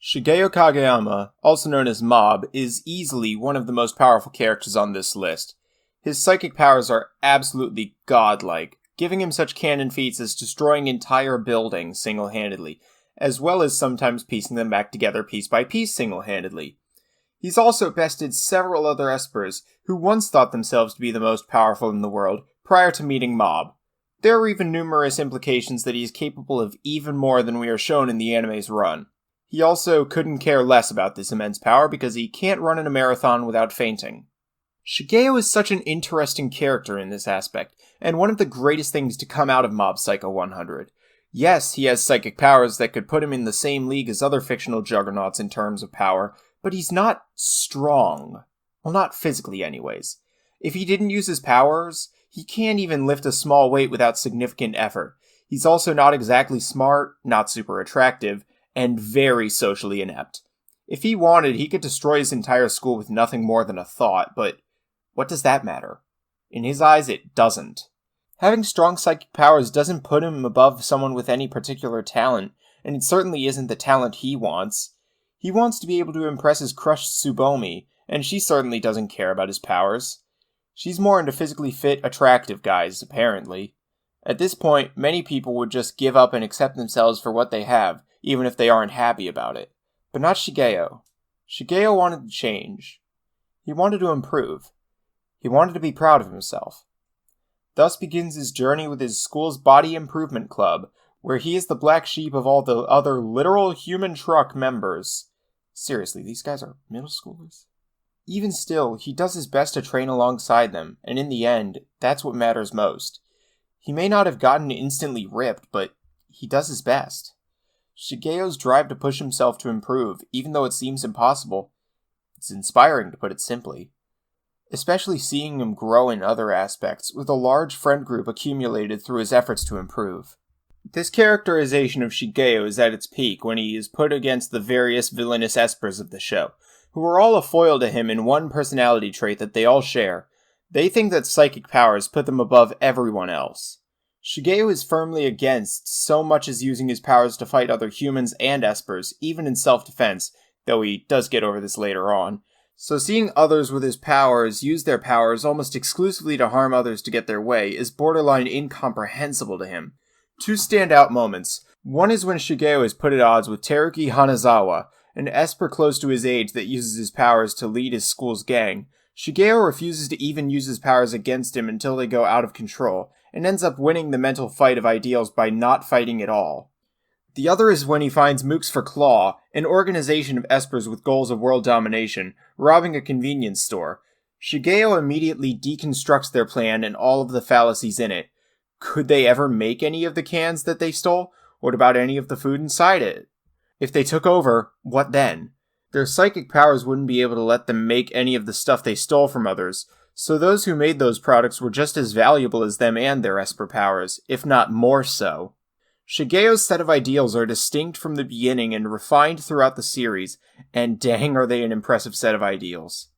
Shigeo Kageyama, also known as Mob, is easily one of the most powerful characters on this list. His psychic powers are absolutely godlike, giving him such canon feats as destroying entire buildings single-handedly, as well as sometimes piecing them back together piece by piece single-handedly. He's also bested several other espers who once thought themselves to be the most powerful in the world prior to meeting Mob. There are even numerous implications that he is capable of even more than we are shown in the anime's run. He also couldn't care less about this immense power because he can't run in a marathon without fainting. Shigeo is such an interesting character in this aspect, and one of the greatest things to come out of Mob Psycho 100. Yes, he has psychic powers that could put him in the same league as other fictional juggernauts in terms of power, but he's not strong. Well, not physically anyways. If he didn't use his powers, he can't even lift a small weight without significant effort. He's also not exactly smart, not super attractive, and very socially inept. If he wanted, he could destroy his entire school with nothing more than a thought, but what does that matter? In his eyes, it doesn't. Having strong psychic powers doesn't put him above someone with any particular talent, and it certainly isn't the talent he wants. He wants to be able to impress his crushed Tsubomi, and she certainly doesn't care about his powers. She's more into physically fit, attractive guys, apparently. At this point, many people would just give up and accept themselves for what they have, even if they aren't happy about it. But not Shigeo. Shigeo wanted to change. He wanted to improve. He wanted to be proud of himself. Thus begins his journey with his school's body improvement club, where he is the black sheep of all the other literal human truck members. Seriously, these guys are middle schoolers? Even still, he does his best to train alongside them, and in the end, that's what matters most. He may not have gotten instantly ripped, but he does his best. Shigeo's drive to push himself to improve, even though it seems impossible, it's inspiring to put it simply. Especially seeing him grow in other aspects, with a large friend group accumulated through his efforts to improve. This characterization of Shigeo is at its peak when he is put against the various villainous espers of the show, who are all a foil to him in one personality trait that they all share. They think that psychic powers put them above everyone else. Shigeo is firmly against so much as using his powers to fight other humans and espers, even in self-defense, though he does get over this later on. So seeing others with his powers use their powers almost exclusively to harm others to get their way is borderline incomprehensible to him. Two standout moments. One is when Shigeo is put at odds with Teruki Hanazawa, an esper close to his age that uses his powers to lead his school's gang. Shigeo refuses to even use his powers against him until they go out of control, and ends up winning the mental fight of ideals by not fighting at all. The other is when he finds Mooks for Claw, an organization of espers with goals of world domination, robbing a convenience store. Shigeo immediately deconstructs their plan and all of the fallacies in it. Could they ever make any of the cans that they stole? What about any of the food inside it? If they took over, what then? Their psychic powers wouldn't be able to let them make any of the stuff they stole from others, so those who made those products were just as valuable as them and their esper powers, if not more so. Shigeo's set of ideals are distinct from the beginning and refined throughout the series, and dang are they an impressive set of ideals.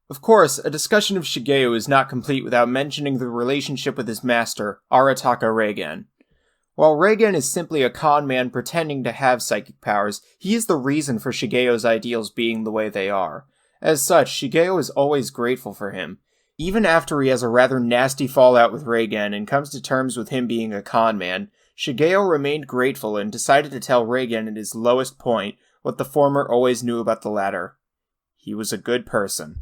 Of course, a discussion of Shigeo is not complete without mentioning the relationship with his master, Arataka Reigen. While Reigen is simply a con man pretending to have psychic powers, he is the reason for Shigeo's ideals being the way they are. As such, Shigeo is always grateful for him. Even after he has a rather nasty fallout with Reigen and comes to terms with him being a con man, Shigeo remained grateful and decided to tell Reigen at his lowest point what the former always knew about the latter. He was a good person.